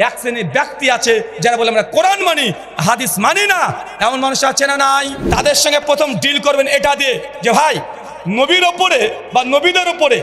এক শ্রেণীর ব্যক্তি আছে যারা বলে আমরা কোরআন মানি হাদিস মানি না। এমন মানুষ আছে না নাই? তাদের সঙ্গে প্রথম ডিল করবেন এটা দিয়ে যে ভাই নবীর ওপরে বা নবীদের ওপরে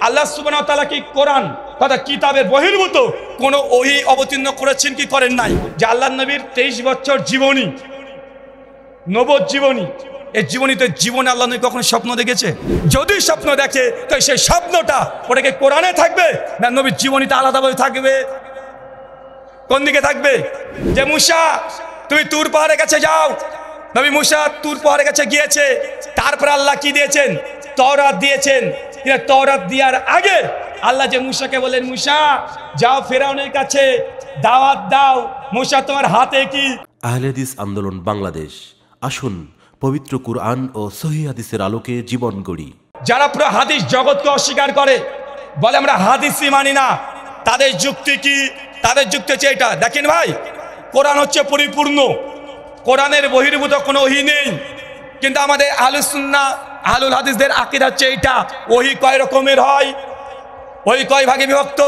আল্লাহ সুবহানাহু ওয়া তাআলা কি কোরআন তথা কিতাবের বহির্ভূত কোনো ওহী অবতীর্ণ করেছেন কি করেন নাই? যে আল্লাহ নবীর 23 বছর জীবনী, নবুয়ত জীবনী, এই জীবনীতে জীবনে আল্লাহ নবী কখনো স্বপ্ন দেখেছে? যদি স্বপ্ন দেখে তো সেই স্বপ্নটা ওটাকে কোরআনে থাকবে না নবীর জীবনীতে আলাদাভাবে থাকবে? কোন দিকে থাকবে? যে মুসা তুমি তুর পাহাড়ের কাছে যাও, নবী মুসা তুর পাহাড়ের কাছে গিয়েছে, তারপর আল্লাহ কি দিয়েছেন? তওরাত দিয়েছেন। তওরাত দেওয়ার আগে আল্লাহ যে মুসাকে বলেন মুসা যাও ফেরাউনের কাছে দাওয়াত দাও, মুসা তোমার হাতে কি? আহলে হাদিস আন্দোলন বাংলাদেশ, আসুন পবিত্র কুরআন ও সহিহ হাদিসের আলোকে জীবন গড়ি। যারা পুরো হাদিস জগৎকে অস্বীকার করে, বলে আমরা হাদিসই মানি না, তাদের যুক্তি কি? তাদের যুক্তি হচ্ছে এটা, দেখেন ভাই কোরআন হচ্ছে পরিপূর্ণ, কোরআনের বহির্ভূত কোনো ওহী নেই। কিন্তু আমাদের আহলুস সুন্নাহ আহলুল হাদিসদের আকীদা হচ্ছে এইটা, ওহী কয় রকমের হয়, ওহী কয় ভাগে বিভক্ত,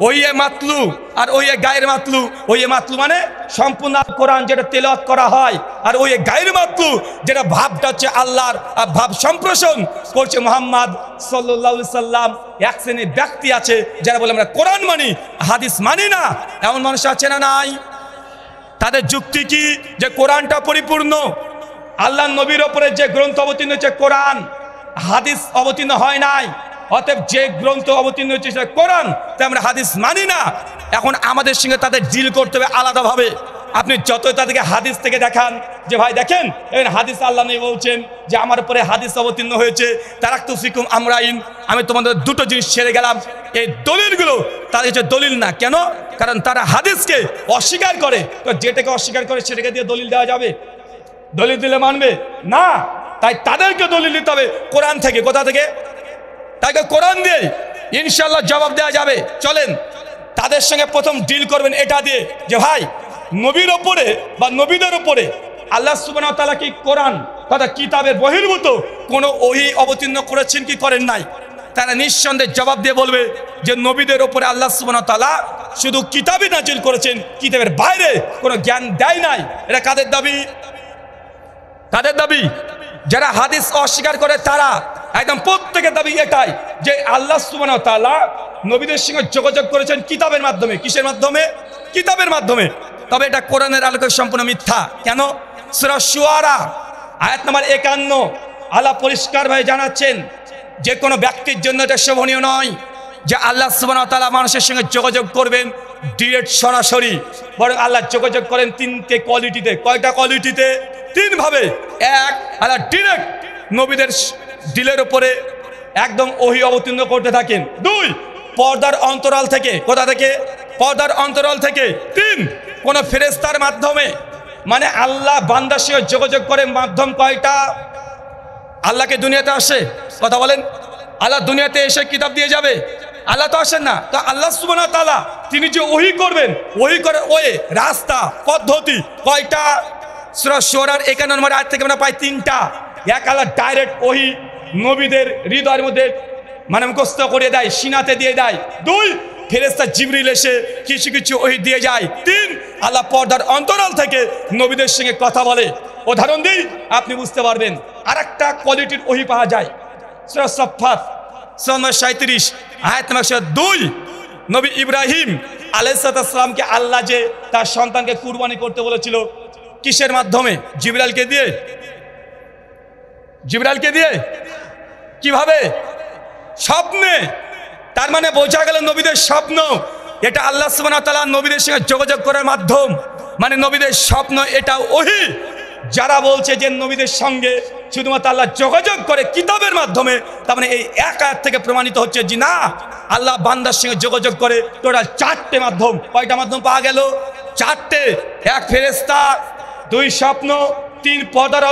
ওহী মাতলু আর ওহী গায়র মাতলু। ওহী মাতলু মানে সম্পূর্ণ কোরআন যেটা তেলাওয়াত করা হয়, আর ওহী গায়র মাতলু যেটা ভাবটা হচ্ছে আল্লাহর, আর ভাব সম্প্রসারণ করছে মুহাম্মদ সাল্লাল্লাহু আলাইহি সাল্লাম। এক শ্রেণীর ব্যক্তি আছে যারা বলে আমরা কোরআন মানি হাদিস মানি না। এমন মানুষ আছে না নাই? তাদের যুক্তি কি? যে কোরআনটা পরিপূর্ণ, আল্লাহ নবীর ওপরে যে গ্রন্থ অবতীর্ণ হচ্ছে কোরআন, হাদিস অবতীর্ণ হয় নাই, অতএব যে গ্রন্থ অবতীর্ণ হচ্ছে সেটা কোরআন, তাই আমরা হাদিস মানি না। এখন আমাদের সঙ্গে তাদের ডিল করতে হবে আলাদাভাবে। আপনি যতই তাদেরকে হাদিস থেকে দেখান যে ভাই দেখেন হাদিস আল্লাহ নবী বলছেন যে আমার উপরে হাদিস অবতীর্ণ হয়েছে, তারাকতু ফিকুম আমরাইন, আমি তোমাদের দুটো জিনিস ছেড়ে গেলাম, এই দলিলগুলো তাদের হচ্ছে দলিল না। কেন? কারণ তারা হাদিসকে অস্বীকার করে। তো যেটাকে অস্বীকার করে সেটাকে দিয়ে দলিল দেওয়া যাবে? দলিল দিলে মানবে না। তাই তাদেরকে দলিল দিতে হবে কোরআন থেকে। কোথা থেকে? তাকে কোরআন দিয়ে ইনশাআল্লাহ জবাব দেওয়া যাবে। চলেন তাদের সঙ্গে প্রথম ডিল করবেন এটা দিয়ে যে ভাই নবীর ওপরে বা নবীদের ওপরে আল্লাহ সুবহানাহু ওয়া তাআলা কি কোরআন তথা কিতাবের বহির্ভূত কোনো ওহী অবতীর্ণ করেছেন কি করেন নাই? তারা নিঃসন্দেহে জবাব দিয়ে বলবে যে নবীদের ওপরে আল্লাহ সুবহানাহু ওয়া তাআলা শুধু কিতাবই নাজিল করেছেন, কিতাবের বাইরে কোনো জ্ঞান দেয় নাই। এটা কাদের দাবি? কাদের দাবি? যারা হাদিস অস্বীকার করে তারা একদম প্রত্যেকের দাবি এটাই যে আল্লাহ সুবহানাহু ওয়া তাআলা নবীদের সঙ্গে যোগাযোগ করেছেন কিতাবের মাধ্যমে। কিসের মাধ্যমে? কিতাবের মাধ্যমে। তবে এটা কোরআনের আলোকে সম্পূর্ণ মিথ্যা। কেন? সূরা শুআরা আয়াত নম্বর 51 আল্লাহ পরিষ্কারভাবে জানাচ্ছেন যে কোনো ব্যক্তির জন্য এটা শোভনীয় নয় যে আল্লাহ সুবহানাহু ওয়া তাআলা মানুষের সঙ্গে যোগাযোগ করবেন ডিরেক্ট সরাসরি, বরং আল্লাহ যোগাযোগ করেন তিনটে কোয়ালিটিতে। কয়টা কোয়ালিটিতে? তিনভাবে। এক, আল্লাহ ডিরেক্ট নবীদের দিলের উপরে একদম ওহী অবতীর্ণ করতে থাকেন। দুই, পর্দার অন্তরাল থেকে। কোথা থেকে? পর্দার অন্তরাল থেকে। তিন, কোন ফেরেশতার মাধ্যমে। মানে আল্লাহ বান্দার সঙ্গে যোগাযোগ করে মাধ্যম কয়টা? আল্লাহকে দুনিয়াতে আসে, কথা বলেন, আল্লাহ দুনিয়াতে এসে কিতাব দিয়ে যাবে? আল্লাহ তো আসেন না। তো আল্লাহ সুবহানাহু ওয়া তাআলা তিনি যে ওহী করবেন, ওহী করে ওয়ে রাস্তা পদ্ধতি কয়টা? সূরা শুআরার 51 নম্বর আয়াত থেকে আমরা পাই তিনটা। এক, আল্লাহ ডাইরেক্ট ওহী নবীদের হৃদয়ের মধ্যে মানে মুখস্থ করে দেয়, সিনাতে দিয়ে দেয়। দুই, ফেরেশতা জিবরিল এসে কিছু কিছু ওহী দিয়ে যায়। তিন, আল্লাহ পর্দার অন্তরাল থেকে নবীদের সঙ্গে কথা বলে। উদাহরণ দিই আপনি বুঝতে পারবেন। আরেকটা কোয়ালিটির ওহী পাওয়া যায় সূরা সাফফাত 37 আয়াত নম্বর 2। নবী ইব্রাহিম আলাইহিস সালামকে আল্লাহ যে তার সন্তানকে কুরবানি করতে বলেছিল কিসের মাধ্যমে? জিবরাইলকে দিয়ে। জিবরাইলকে দিয়ে। কিভাবে? স্বপ্নে। তার মানে বোঝা গেল নবীদের স্বপ্ন এটা আল্লাহ সুবহানাহু ওয়া তাআলা নবীদের সঙ্গে যোগাযোগ করার মাধ্যম। মানে নবীদের স্বপ্ন এটা ওহী। যারা বলছে যে নবীদের সঙ্গে শুধুমাত্র আল্লাহ যোগাযোগ করে কিতাবের মাধ্যমে, তার মানে এই এক আয়াত থেকে প্রমাণিত হচ্ছে যে না, আল্লাহ বান্দার সঙ্গে যোগাযোগ করে টোটাল 4টে মাধ্যম। কয়টা মাধ্যম পাওয়া গেল? 4টে। এক, ফেরেশতা। দুই, স্বপ্ন। তিন পর্দার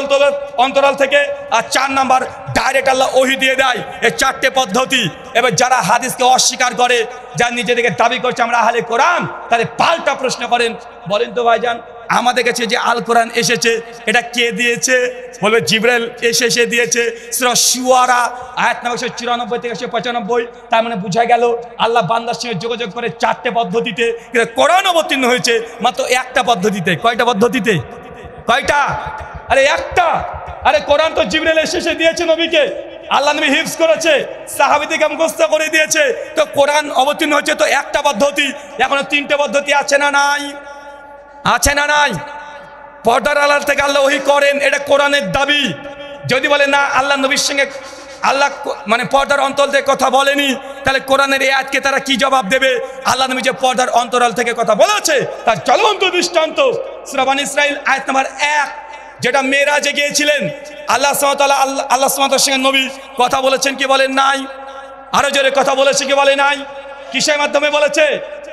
অন্তরাল থেকে, আর 4 নাম্বার ডাইরেক্ট আল্লাহ ওহী দিয়ে দেয়। এই 4টে পদ্ধতি। এবার যারা হাদিসকে অস্বীকার করে, যারা নিজেদেরকে দাবি করছে আমরা আহলে কোরআন, তাদের পাল্টা প্রশ্ন করেন, বলেন তো ভাইজান আমাদের কাছে যে আল কোরআন এসেছে এটা কে দিয়েছে? বলবে জিবরাইল এসে দিয়েছে। সূরা শুআরা আয়াত নম্বর 194 থেকে 195। তার মানে বোঝা গেল আল্লাহ বান্দার সঙ্গে যোগাযোগ করে 4টে পদ্ধতিতে, কিন্তু কোরআন অবতীর্ণ হয়েছে মাত্র একটা পদ্ধতিতে। কয়টা পদ্ধতিতে? কয়টা? আরে একটা। আরে কোরআন তো জিবরাইল এসে দিয়েছে নবীকে, আল্লাহ নবী হিফজ করেছে, সাহাবীদেরকে মুখস্থ করে দিয়েছে। তো কোরআন অবতীর্ণ হয়েছে তো একটা পদ্ধতি, এখনো 3টে পদ্ধতি আছে না নাই? আছে না নাই? পর্দার আড়াল থেকে আল্লাহ ওহী করেন, এটা কোরআনের দাবি। যদি বলে না আল্লাহ নবীর সঙ্গে আল্লাহ মানে পর্দার অন্তরাল থেকে কথা বলেনি, তাহলে কোরআনের এই আয়াতকে তারা কি জবাব দেবে? আল্লাহ নবী যে পর্দার অন্তরাল থেকে কথা বলেছে তার জ্বলন্ত দৃষ্টান্ত সূরা বনী ইসরাঈল আয়াত নম্বর 1, যেটা মেরাজে গিয়েছিলেন আল্লাহ সুবহানাহু ওয়া তাআলা আল্লাহ সুবহানাহু ওয়া তাআলার সঙ্গে নবী কথা বলেছেন কি বলেন নাই? আরো জোরে কথা বলেছে কি বলে নাই? কিসের মাধ্যমে বলেছে?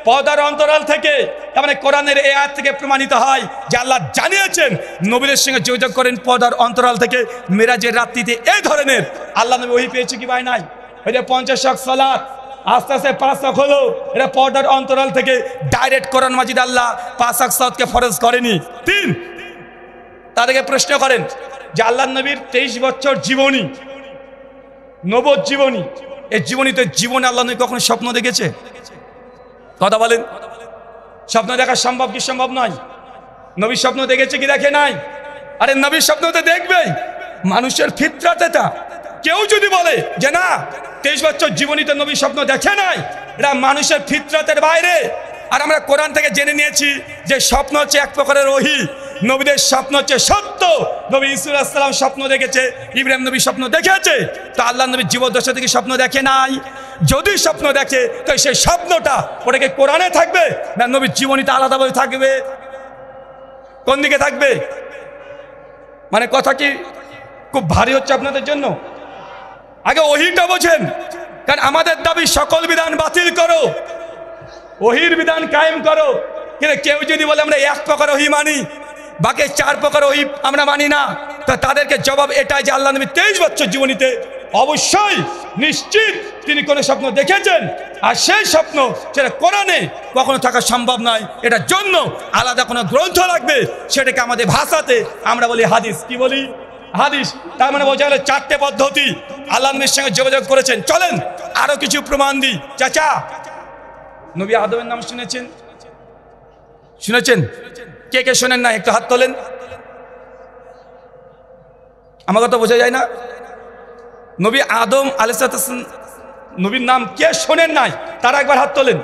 পর্দার অন্তরাল থেকে। তার মানে কোরআনের এই আয়াত থেকে প্রমাণিত হয় যে আল্লাহ জানিয়েছেন নবীদের সঙ্গে যোগাযোগ করেন পর্দার অন্তরাল থেকে। মেরাজের রাত্রিতে এই ধরনের আল্লাহ নবী ওহী পেয়েছে কি ভাই নাই? ওই যে 50 ওয়াক্ত সালাত আস্তে আস্তে 5 ওয়াক্ত হলো, এটা পর্দার অন্তরাল থেকে ডাইরেক্ট কোরআন মাজিদ আল্লাহ 5 ওয়াক্ত সালাতকে ফরজ করেনি। 3, তাদেরকে প্রশ্ন করেন যে আল্লাহ নবীর 23 বছর জীবনী, নবুয়ত জীবনী, এই জীবনীতে জীবনে আল্লাহ নবী কখনো স্বপ্ন দেখেছে? কথা বলেন। স্বপ্ন দেখা সম্ভব কি সম্ভব নয়? নবী স্বপ্ন দেখেছে কি দেখে নাই? আরে নবীর স্বপ্ন তো দেখবেই, মানুষের ফিতরাত এটা। কেউ যদি বলে যে না 23 বছর জীবনীতে নবী স্বপ্ন দেখে নাই, এটা মানুষের ফিতরাতের বাইরে। আর আমরা কোরআন থেকে জেনে নিয়েছি যে স্বপ্ন হচ্ছে এক প্রকারের ওহী, নবীদের স্বপ্ন হচ্ছে সত্য। নবী ঈসা আলাইহিস সালাম স্বপ্ন দেখেছে, ইব্রাহিম নবী স্বপ্ন দেখেছে, তো আল্লাহ নবী জীবদ্দশা থেকে স্বপ্ন দেখে নাই। যদি স্বপ্ন দেখে তো সেই স্বপ্নটা ওটাকে কোরআনে থাকবে না নবীর জীবনীতে আলাদাভাবে থাকবে? কোন দিকে থাকবে? মানে কথা কি খুব ভারী হচ্ছে আপনাদের জন্য? আগে ওহীটা বোঝেন। কারণ আমাদের দাবি সকল বিধান বাতিল করো, ওহীর বিধান কায়েম করো। কিন্তু কেউ যদি বলে আমরা 1 প্রকার ওহী মানি, বাকি 4 প্রকার ওহী আমরা মানি না, তো তাদেরকে জবাব এটাই যে আল্লাহ নবী 23 বছর জীবনীতে অবশ্যই নিশ্চিত তিনি কোনো স্বপ্ন দেখেছেন, আর সেই স্বপ্ন সেটা কোরআনে কখনো থাকা সম্ভব নয়। এটার জন্য আলাদা কোনো গ্রন্থ লাগবে, সেটাকে আমাদের ভাষাতে আমরা বলি হাদিস। কি বলি? হাদিস। তার মানে বোঝা গেল 4টে পদ্ধতি আল্লাহ নবীর সঙ্গে যোগাযোগ করেছেন। চলেন আরো কিছু প্রমাণ দিই। চাচা, নবী আদমের নাম শুনেছেন? শুনেছেন? কে কে শোনেন না একটু হাত তোলেন। আমার কথা বোঝা যায় না? নবী আদম আলাইহিস নবীর নাম কে শোনেন নাই? তারা একবার হাত তোলেন।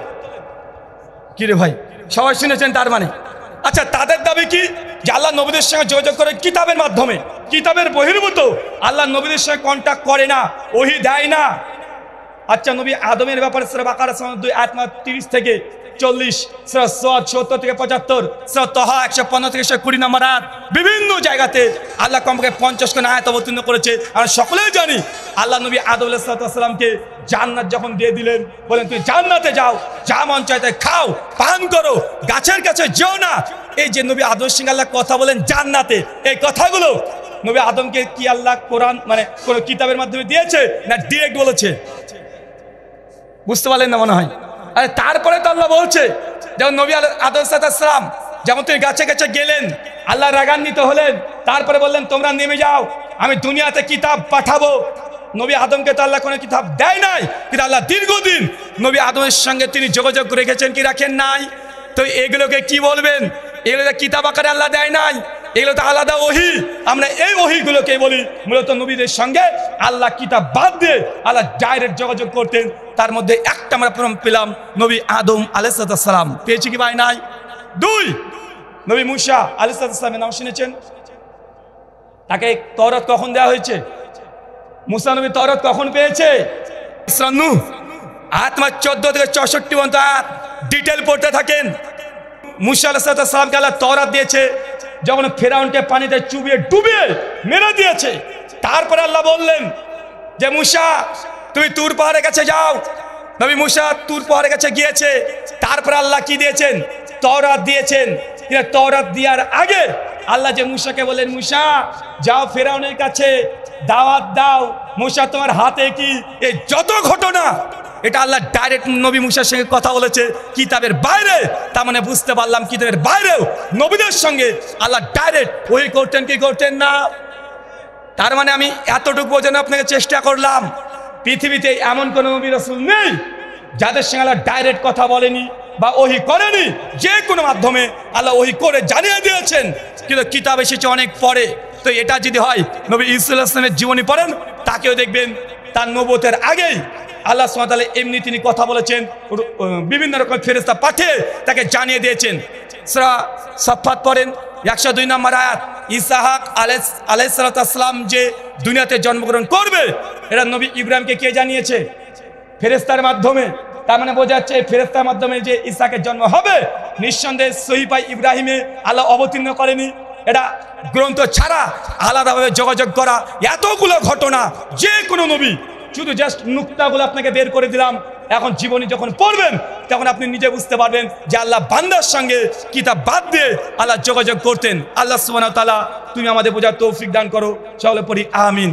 কি রে ভাই, সবাই শুনেছেন তার মানে? আচ্ছা, তাদের দাবি কি? যে আল্লাহ নবীদের সঙ্গে যোগাযোগ করে কিতাবের মাধ্যমে, কিতাবের বহির্ভূত আল্লাহ নবীদের সঙ্গে কন্ট্যাক্ট করে না, ওহী দেয় না। আচ্ছা, নবী আদমের ব্যাপারে সূরা বাকারা 2 আয়াত 30 থেকে 40, সূরা সাদ 70 থেকে 75, সূরা তাহা 115 থেকে 120 নম্বর আয়াত, বিভিন্ন জায়গাতে আল্লাহ কমপক্ষে 50 খানা আয়াত অবতীর্ণ করেছে। আমরা সকলেই জানি আল্লাহ নবী আদম আলাইহিস সালামকে জান্নাত যখন দিয়ে দিলেন, বলেন তুই জান্নাতে যাও, যা মন চায় তাই খাও, পান করো, গাছের কাছে যেও না। এই যে নবী আদমের সঙ্গে আল্লাহ কথা বলেন জান্নাতে, এই কথাগুলো নবী আদমকে কি আল্লাহ কোরআন মানে কোন কিতাবের মাধ্যমে দিয়েছে না ডিরেক্ট বলেছে? বুঝতে পারলেন না মনে হয়? আরে তারপরে তো আল্লাহ বলছে, যেমন নবী আদম সালাম যেমন তুই গাছে গাছে গেলেন, আল্লাহ রাগান্বিত হলেন, তারপরে বললেন তোমরা নেমে যাও, আমি দুনিয়াতে কিতাব পাঠাবো। নবী আদমকে তো আল্লাহ কোনো কিতাব দেয় নাই, কিন্তু আল্লাহ দীর্ঘদিন নবী আদমের সঙ্গে তিনি যোগাযোগ রেখেছেন কি রাখেন নাই? তো এগুলোকে কি বলবেন? এগুলো কিতাব আকারে আল্লাহ দেয় নাই, এগুলো তো আলাদা ওহী। আমরা এই ওহীগুলোকে বলি মূলত নবীদের সঙ্গে আল্লাহ কিতাব বাদ দিয়ে আল্লাহ ডাইরেক্ট যোগাযোগ করতেন। তার মধ্যে একটা আমরা প্রমাণ পেলাম, নবী আদম আলাইহিস সালাম পেয়েছি কি ভাই নাই? 2, নবী মূসা আলাইহিস সালামের নাম শুনেছেন? তাকে তওরাত কখন দেওয়া হয়েছে? মূসা নবী তওরাত কখন পেয়েছে? সূরা আয়াত 14 থেকে 64 পর্যন্ত আয়াত ডিটেল পড়তে থাকেন। মূসা আলাইহিস সালামকে আল্লাহ তওরাত দিয়েছে যখন ফেরাউনকে পানিতে চুবিয়ে ডুবিয়ে মেরে দিয়েছে। তারপরে আল্লাহ বললেন যে মূসা তুমি তুর পাহাড়ের কাছে যাও। নবী মূসা তুর পাহাড়ের কাছে গিয়েছে। তারপরে আল্লাহ কি দিয়েছেন? তওরাত দিয়েছেন। কিন্তু তওরাত দেওয়ার আগে আল্লাহ যে মুসাকে বলেন, মুসা যাও ফেরাউনের কাছে দাওয়াত দাও, মুসা তোমার হাতে কি, এই যত ঘটনা এটা আল্লাহ ডাইরেক্ট নবী মুসার সঙ্গে কথা বলেছে কিতাবের বাইরে। তার মানে বুঝতে পারলাম কিতাবের বাইরেও নবীদের সঙ্গে আল্লাহ ডাইরেক্ট ওই করতেন কি করতেন না। তার মানে আমি এতটুকু বোঝানো আপনাকে চেষ্টা করলাম, পৃথিবীতে এমন কোনো নবী রাসূল নেই যাদের সঙ্গে আল্লাহ ডাইরেক্ট কথা বলেনি বা ওহী করেনি। যে কোনো মাধ্যমে আল্লাহ ওহী করে জানিয়ে দিয়েছেন, কিন্তু কিতাব এসেছে অনেক পরে। তো এটা যদি হয়, নবী ঈসা আলাইহিস সালামের জীবনী পড়েন, তাকেও দেখবেন তার নবুয়তের আগেই আল্লাহ সুবহানাহু ওয়া তাআলা এমনি তিনি কথা বলেছেন, বিভিন্ন রকম ফেরেশতা পাঠিয়ে তাকে জানিয়ে দিয়েছেন। সূরা সাফফাত পড়েন 102 নম্বর আয়াত, ইসহাক আলাইহিস সালাম যে দুনিয়াতে জন্মগ্রহণ করবে এটা নবী ইব্রাহিমকে কে জানিয়েছে? ফেরেশতার মাধ্যমে। তার মানে বোঝা যাচ্ছে ফেরেশতার মাধ্যমে যে ইসহাকের জন্ম হবে, নিঃসন্দেহে সহিফায় ইব্রাহিমে আল্লাহ অবতীর্ণ করেনি। এটা গ্রন্থ ছাড়া আলাদাভাবে যোগাযোগ করা এতগুলো ঘটনা, যে কোনো নবী, শুধু জাস্ট নুক্তাগুলো আপনাকে বের করে দিলাম। এখন জীবনী যখন পড়বেন তখন আপনি নিজে বুঝতে পারবেন যে আল্লাহ বান্দার সঙ্গে কিতাব বাদ দিয়ে আল্লাহ যোগাযোগ করতেন। আল্লাহ সুবহানাহু ওয়া তাআলা তুমি আমাদের বোঝার তৌফিক দান করো। সকলে পড়ি আমিন।